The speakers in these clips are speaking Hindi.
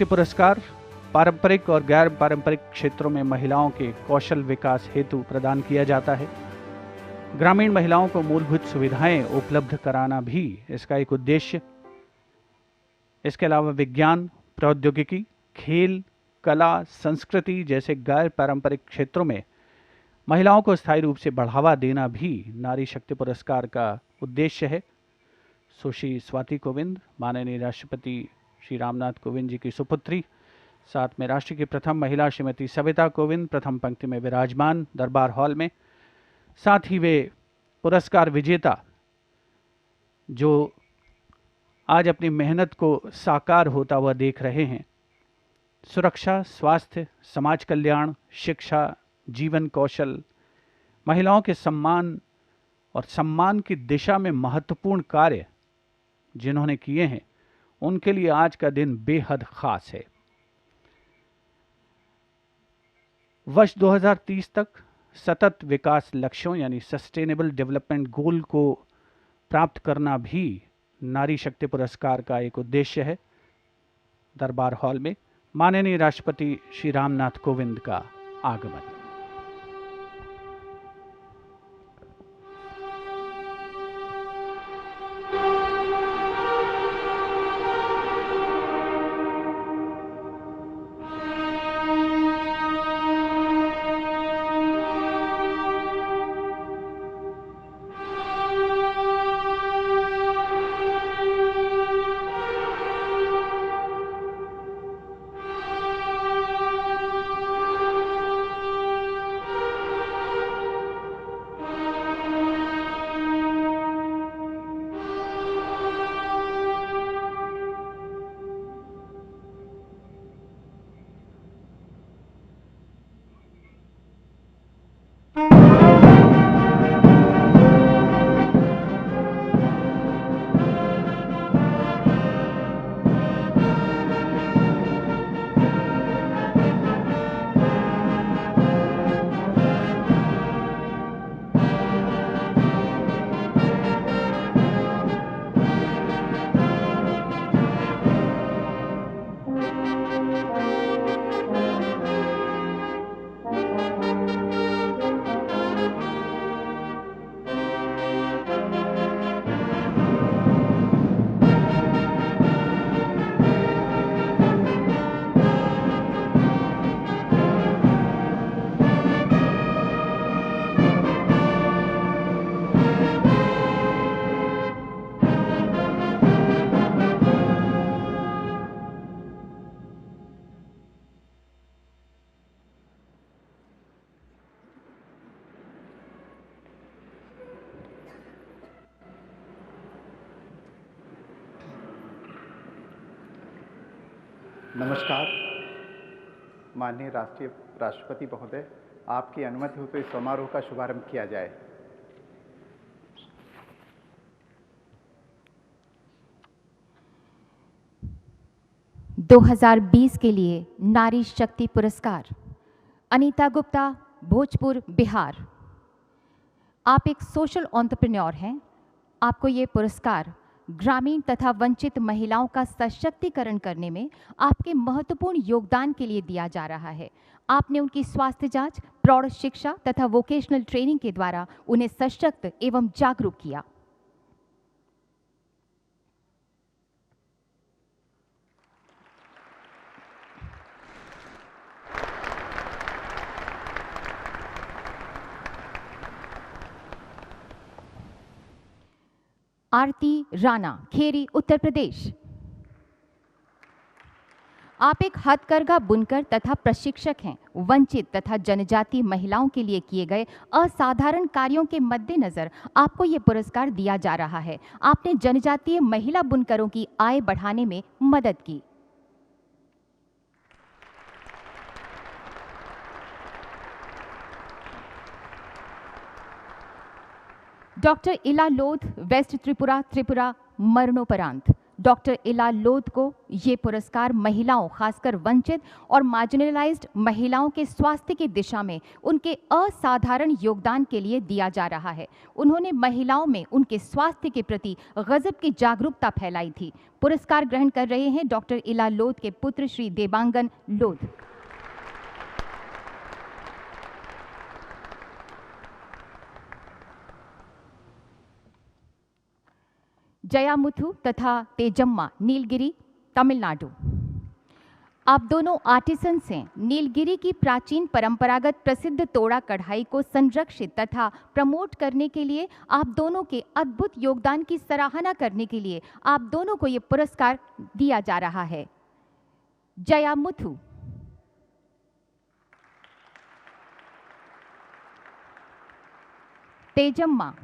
शक्ति पुरस्कार पारंपरिक और गैर पारंपरिक क्षेत्रों में महिलाओं के कौशल विकास हेतु प्रदान किया जाता है। ग्रामीण महिलाओं को मूलभूत सुविधाएं उपलब्ध कराना भी इसका एक उद्देश्य। इसके अलावा विज्ञान, प्रौद्योगिकी, खेल, कला, संस्कृति जैसे गैर पारंपरिक क्षेत्रों में महिलाओं को स्थायी रूप से बढ़ावा देना भी नारी शक्ति पुरस्कार का उद्देश्य है। सुश्री स्वाति कोविंद माननीय राष्ट्रपति श्री रामनाथ कोविंद जी की सुपुत्री, साथ में राष्ट्र की प्रथम महिला श्रीमती सविता कोविंद प्रथम पंक्ति में विराजमान दरबार हॉल में। साथ ही वे पुरस्कार विजेता जो आज अपनी मेहनत को साकार होता हुआ देख रहे हैं। सुरक्षा, स्वास्थ्य, समाज कल्याण, शिक्षा, जीवन कौशल, महिलाओं के सम्मान और सम्मान की दिशा में महत्वपूर्ण कार्य जिन्होंने किए हैं, उनके लिए आज का दिन बेहद खास है। वर्ष 2030 तक सतत विकास लक्ष्यों यानी सस्टेनेबल डेवलपमेंट गोल को प्राप्त करना भी नारी शक्ति पुरस्कार का एक उद्देश्य है। दरबार हॉल में माननीय राष्ट्रपति श्री रामनाथ कोविंद का आगमन। नमस्कार। माननीय राष्ट्रपति महोदय, आपकी अनुमति हो तो इस समारोह का शुभारंभ किया जाए। दो 2020 के लिए नारी शक्ति पुरस्कार अनीता गुप्ता, भोजपुर, बिहार। आप एक सोशल एंटरप्रेन्योर हैं। आपको ये पुरस्कार ग्रामीण तथा वंचित महिलाओं का सशक्तिकरण करने में आपके महत्वपूर्ण योगदान के लिए दिया जा रहा है। आपने उनकी स्वास्थ्य जांच, प्रौढ़ शिक्षा तथा वोकेशनल ट्रेनिंग के द्वारा उन्हें सशक्त एवं जागरूक किया। आरती राणा, खेरी, उत्तर प्रदेश। आप एक हथकरघा बुनकर तथा प्रशिक्षक हैं। वंचित तथा जनजातीय महिलाओं के लिए किए गए असाधारण कार्यों के मद्देनजर आपको ये पुरस्कार दिया जा रहा है। आपने जनजातीय महिला बुनकरों की आय बढ़ाने में मदद की। डॉक्टर इला लोध, वेस्ट त्रिपुरा, त्रिपुरा, मरणोपरांत। डॉक्टर इला लोध को ये पुरस्कार महिलाओं, खासकर वंचित और मार्जिनलाइज्ड महिलाओं के स्वास्थ्य की दिशा में उनके असाधारण योगदान के लिए दिया जा रहा है। उन्होंने महिलाओं में उनके स्वास्थ्य के प्रति गजब की जागरूकता फैलाई थी। पुरस्कार ग्रहण कर रहे हैं डॉक्टर इला लोध के पुत्र श्री देवांगन लोध। जयामुथु तथा तेजम्मा, नीलगिरी, तमिलनाडु। आप दोनों आर्टिसंस हैं। नीलगिरी की प्राचीन परंपरागत प्रसिद्ध तोड़ा कढ़ाई को संरक्षित तथा प्रमोट करने के लिए आप दोनों के अद्भुत योगदान की सराहना करने के लिए आप दोनों को ये पुरस्कार दिया जा रहा है। जयामुथु। तेजम्मा।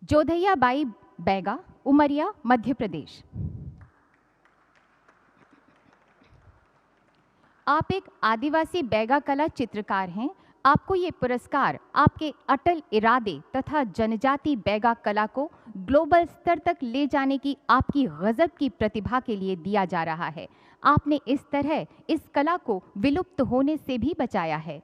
जोधैया बाई बैगा, उमरिया, मध्य प्रदेश। आप एक आदिवासी बैगा कला चित्रकार हैं। आपको ये पुरस्कार आपके अटल इरादे तथा जनजाति बैगा कला को ग्लोबल स्तर तक ले जाने की आपकी गजब की प्रतिभा के लिए दिया जा रहा है। आपने इस तरह इस कला को विलुप्त होने से भी बचाया है।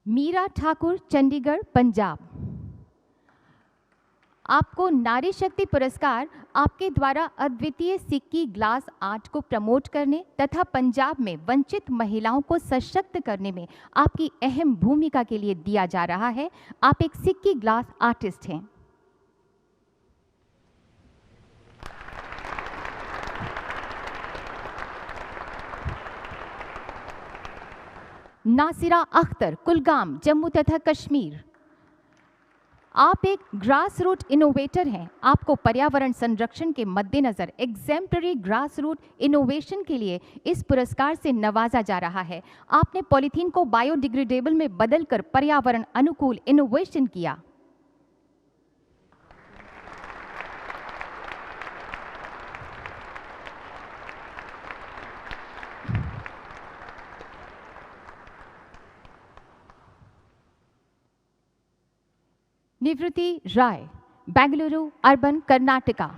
मीरा ठाकुर, चंडीगढ़, पंजाब। आपको नारी शक्ति पुरस्कार आपके द्वारा अद्वितीय सिक्की ग्लास आर्ट को प्रमोट करने तथा पंजाब में वंचित महिलाओं को सशक्त करने में आपकी अहम भूमिका के लिए दिया जा रहा है। आप एक सिक्की ग्लास आर्टिस्ट हैं। नासिरा अख्तर, कुलगाम, जम्मू तथा कश्मीर। आप एक ग्रास रूट इनोवेटर हैं। आपको पर्यावरण संरक्षण के मद्देनजर एग्जेम्पलरी ग्रास रूट इनोवेशन के लिए इस पुरस्कार से नवाजा जा रहा है। आपने पॉलीथीन को बायोडिग्रेडेबल में बदलकर पर्यावरण अनुकूल इनोवेशन किया। निवृत्ति राय, बेंगलुरु, अर्बन, कर्नाटका।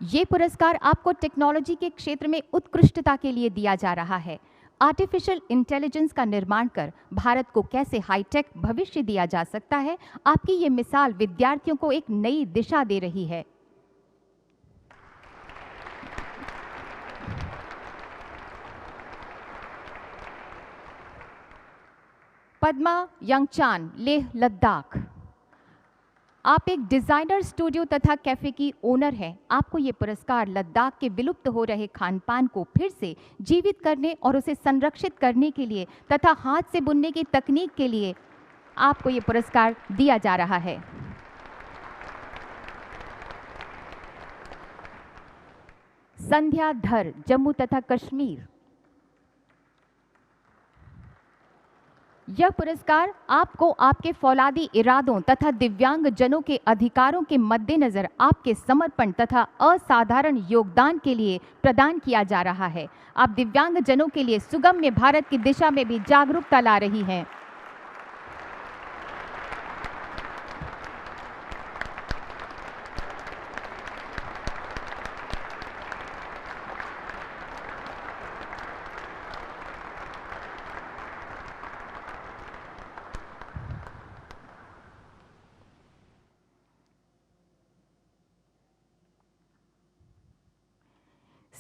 ये पुरस्कार आपको टेक्नोलॉजी के क्षेत्र में उत्कृष्टता के लिए दिया जा रहा है। आर्टिफिशियल इंटेलिजेंस का निर्माण कर भारत को कैसे हाईटेक भविष्य दिया जा सकता है, आपकी ये मिसाल विद्यार्थियों को एक नई दिशा दे रही है। पद्मा यंगचान, लेह लद्दाख। आप एक डिजाइनर स्टूडियो तथा कैफे की ओनर हैं। आपको ये पुरस्कार लद्दाख के विलुप्त हो रहे खान पान को फिर से जीवित करने और उसे संरक्षित करने के लिए तथा हाथ से बुनने की तकनीक के लिए आपको ये पुरस्कार दिया जा रहा है। संध्या धर, जम्मू तथा कश्मीर। यह पुरस्कार आपको आपके फौलादी इरादों तथा दिव्यांग जनों के अधिकारों के मद्देनजर आपके समर्पण तथा असाधारण योगदान के लिए प्रदान किया जा रहा है। आप दिव्यांग जनों के लिए सुगम्य भारत की दिशा में भी जागरूकता ला रही हैं।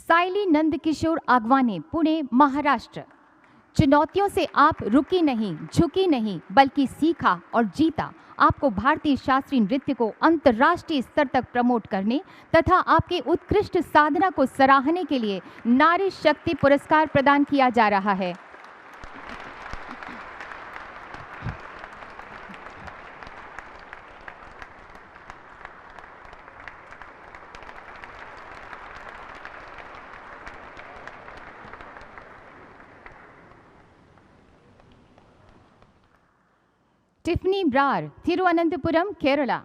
साइली नंदकिशोर आगवाने, पुणे, महाराष्ट्र। चुनौतियों से आप रुकी नहीं, झुकी नहीं, बल्कि सीखा और जीता। आपको भारतीय शास्त्रीय नृत्य को अंतर्राष्ट्रीय स्तर तक प्रमोट करने तथा आपके उत्कृष्ट साधना को सराहने के लिए नारी शक्ति पुरस्कार प्रदान किया जा रहा है। टिफनी ब्रार, तिरुवनंतपुरम, केरला।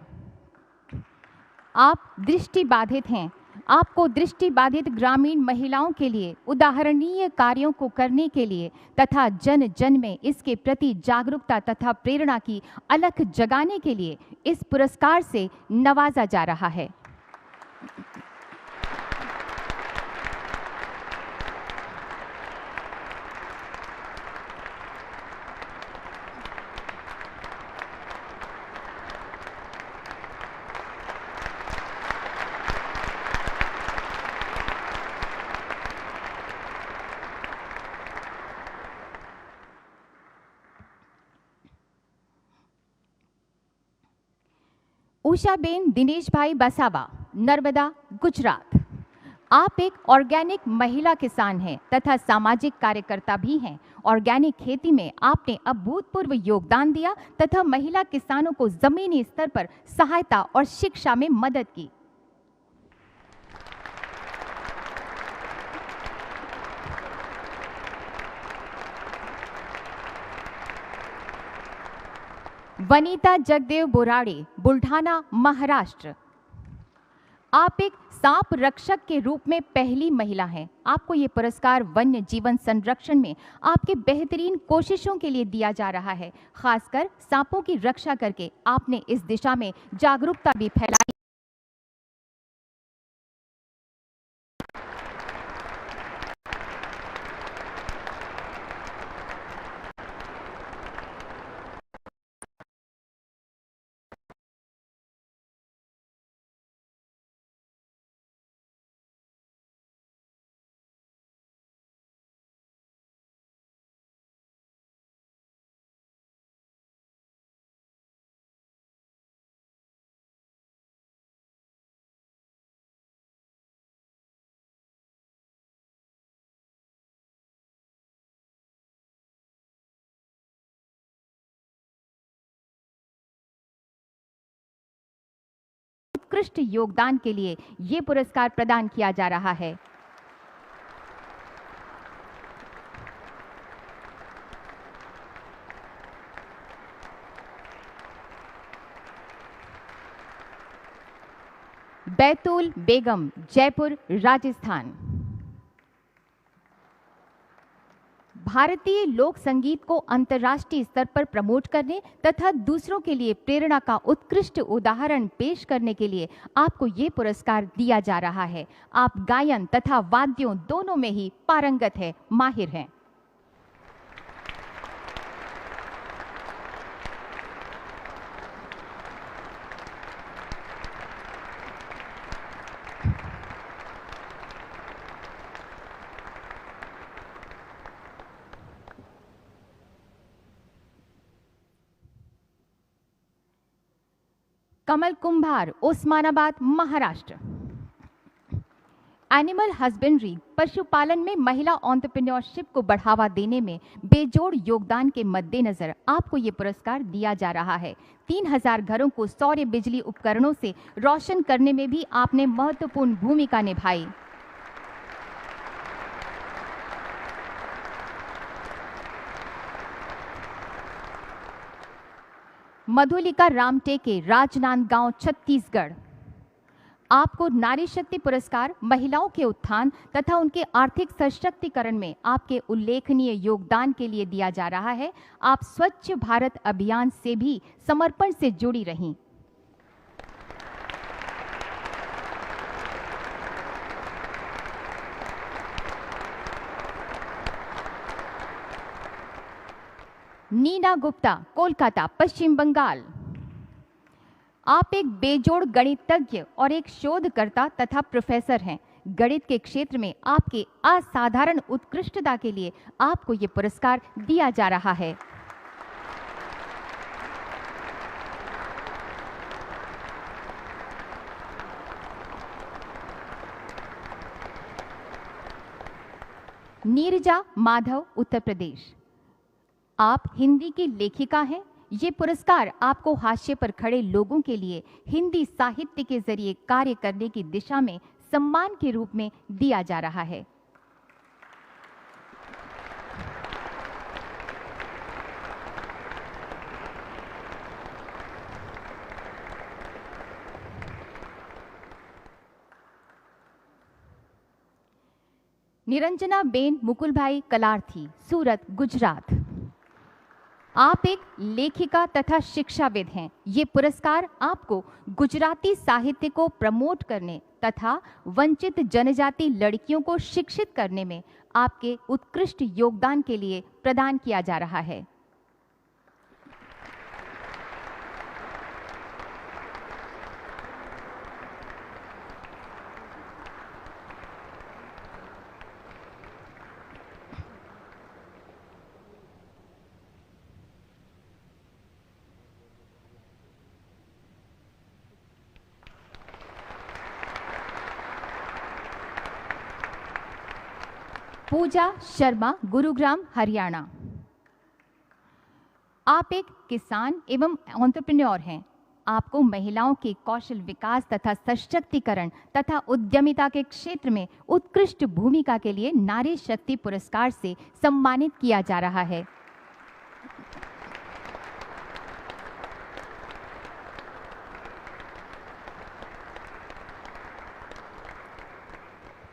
आप दृष्टि बाधित हैं। आपको दृष्टि बाधित ग्रामीण महिलाओं के लिए उदाहरणीय कार्यों को करने के लिए तथा जन जन में इसके प्रति जागरूकता तथा प्रेरणा की अलख जगाने के लिए इस पुरस्कार से नवाजा जा रहा है। उषाबेन दिनेश भाई बसावा, नर्मदा, गुजरात। आप एक ऑर्गेनिक महिला किसान हैं तथा सामाजिक कार्यकर्ता भी हैं। ऑर्गेनिक खेती में आपने अभूतपूर्व योगदान दिया तथा महिला किसानों को जमीनी स्तर पर सहायता और शिक्षा में मदद की। वनीता जगदेव बोराड़े, बुल्ढाना, महाराष्ट्र। आप एक सांप रक्षक के रूप में पहली महिला हैं। आपको ये पुरस्कार वन्य जीवन संरक्षण में आपके बेहतरीन कोशिशों के लिए दिया जा रहा है। खासकर सांपों की रक्षा करके आपने इस दिशा में जागरूकता भी फैलाई। उत्कृष्ट योगदान के लिए ये पुरस्कार प्रदान किया जा रहा है। बैतूल बेगम, जयपुर, राजस्थान। भारतीय लोक संगीत को अंतर्राष्ट्रीय स्तर पर प्रमोट करने तथा दूसरों के लिए प्रेरणा का उत्कृष्ट उदाहरण पेश करने के लिए आपको ये पुरस्कार दिया जा रहा है। आप गायन तथा वाद्यों दोनों में ही पारंगत है, माहिर हैं। कमल कुंभार, उस्मानाबाद, महाराष्ट्र। एनिमल हस्बेंड्री, पशुपालन में महिला एंटरप्रेन्योरशिप को बढ़ावा देने में बेजोड़ योगदान के मद्देनजर आपको ये पुरस्कार दिया जा रहा है। 3000 घरों को सौर बिजली उपकरणों से रोशन करने में भी आपने महत्वपूर्ण भूमिका निभाई। मधुलिका रामटेके, राजनांदगांव, छत्तीसगढ़। आपको नारी शक्ति पुरस्कार महिलाओं के उत्थान तथा उनके आर्थिक सशक्तिकरण में आपके उल्लेखनीय योगदान के लिए दिया जा रहा है। आप स्वच्छ भारत अभियान से भी समर्पण से जुड़ी रहीं। नीना गुप्ता, कोलकाता, पश्चिम बंगाल। आप एक बेजोड़ गणितज्ञ और एक शोधकर्ता तथा प्रोफेसर हैं। गणित के क्षेत्र में आपके असाधारण उत्कृष्टता के लिए आपको ये पुरस्कार दिया जा रहा है। नीरजा माधव, उत्तर प्रदेश। आप हिंदी की लेखिका हैं। ये पुरस्कार आपको हाशिए पर खड़े लोगों के लिए हिंदी साहित्य के जरिए कार्य करने की दिशा में सम्मान के रूप में दिया जा रहा है। निरंजना बेन मुकुलभाई कलार्थी, सूरत, गुजरात। आप एक लेखिका तथा शिक्षाविद हैं। ये पुरस्कार आपको गुजराती साहित्य को प्रमोट करने तथा वंचित जनजाति लड़कियों को शिक्षित करने में आपके उत्कृष्ट योगदान के लिए प्रदान किया जा रहा है। पूजा शर्मा, गुरुग्राम, हरियाणा। आप एक किसान एवं एंटरप्रेन्योर हैं। आपको महिलाओं के कौशल विकास तथा सशक्तिकरण तथा उद्यमिता के क्षेत्र में उत्कृष्ट भूमिका के लिए नारी शक्ति पुरस्कार से सम्मानित किया जा रहा है।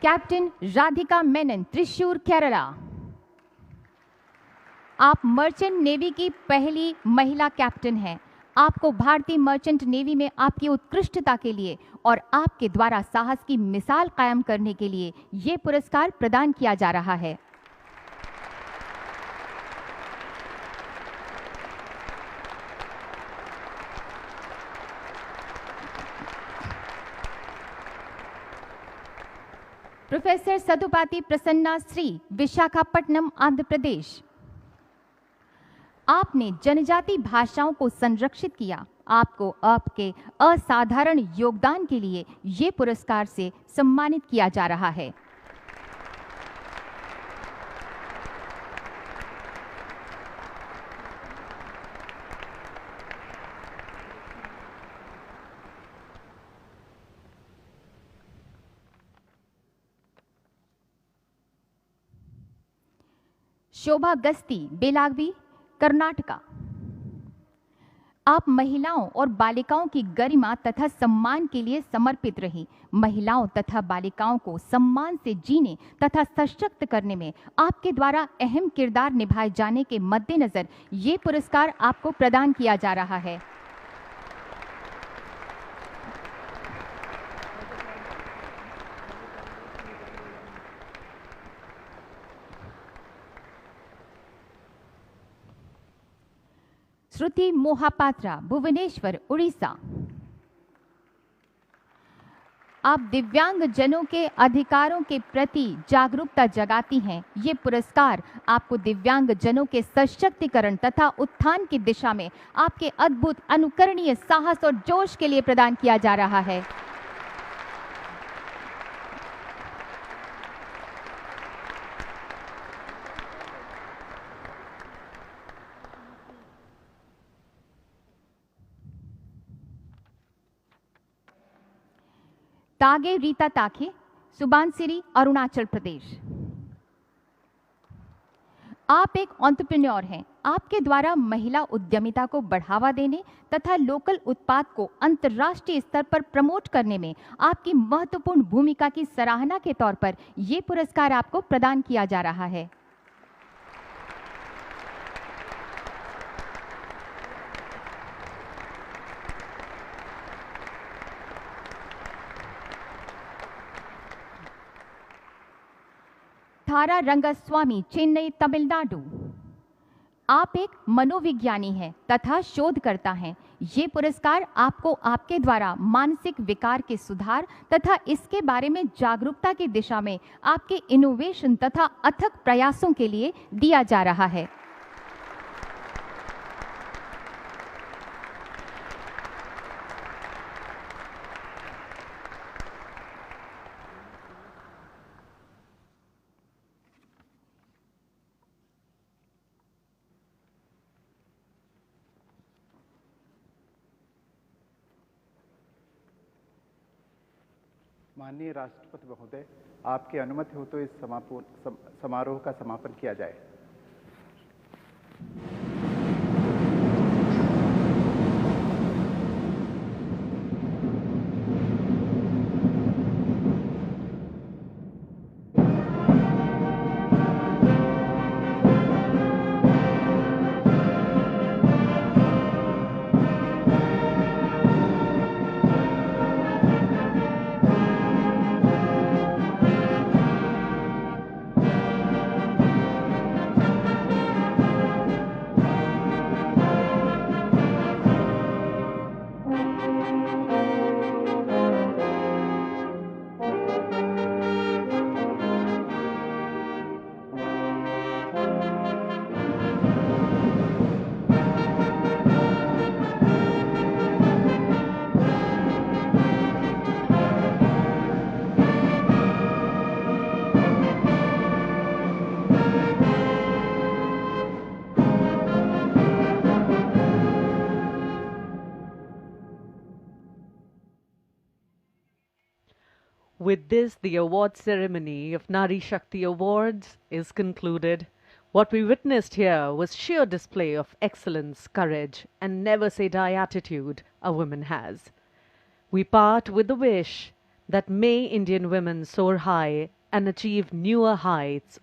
कैप्टन राधिका मेनन, त्रिशूर, केरला। आप मर्चेंट नेवी की पहली महिला कैप्टन हैं। आपको भारतीय मर्चेंट नेवी में आपकी उत्कृष्टता के लिए और आपके द्वारा साहस की मिसाल कायम करने के लिए ये पुरस्कार प्रदान किया जा रहा है। प्रोफेसर सदुपाति प्रसन्ना श्री, विशाखापट्टनम, आंध्र प्रदेश। आपने जनजाति भाषाओं को संरक्षित किया। आपको आपके असाधारण योगदान के लिए ये पुरस्कार से सम्मानित किया जा रहा है। शोभा गस्ती, बेलागवी, कर्नाटका। आप महिलाओं और बालिकाओं की गरिमा तथा सम्मान के लिए समर्पित रही। महिलाओं तथा बालिकाओं को सम्मान से जीने तथा सशक्त करने में आपके द्वारा अहम किरदार निभाए जाने के मद्देनजर ये पुरस्कार आपको प्रदान किया जा रहा है। श्रुति मोहापात्रा, भुवनेश्वर, उड़ीसा। आप दिव्यांग जनों के अधिकारों के प्रति जागरूकता जगाती हैं। ये पुरस्कार आपको दिव्यांग जनों के सशक्तिकरण तथा उत्थान की दिशा में आपके अद्भुत अनुकरणीय साहस और जोश के लिए प्रदान किया जा रहा है। तागे रीता ताखे, सुबानसिरी, अरुणाचल प्रदेश। आप एक एंटरप्रेन्योर हैं। आपके द्वारा महिला उद्यमिता को बढ़ावा देने तथा लोकल उत्पाद को अंतर्राष्ट्रीय स्तर पर प्रमोट करने में आपकी महत्वपूर्ण भूमिका की सराहना के तौर पर यह पुरस्कार आपको प्रदान किया जा रहा है। थारा रंगस्वामी, चेन्नई, तमिलनाडु। आप एक मनोविज्ञानी हैं तथा शोधकर्ता हैं। ये पुरस्कार आपको आपके द्वारा मानसिक विकार के सुधार तथा इसके बारे में जागरूकता की दिशा में आपके इनोवेशन तथा अथक प्रयासों के लिए दिया जा रहा है। माननीय राष्ट्रपति महोदय, आपकी अनुमति हो तो इस समारोह का समापन किया जाए। With this, the award ceremony of Nari Shakti Awards is concluded. What we witnessed here was sheer display of excellence, courage, and never-say-die attitude a woman has. We part with the wish that may Indian women soar high and achieve newer heights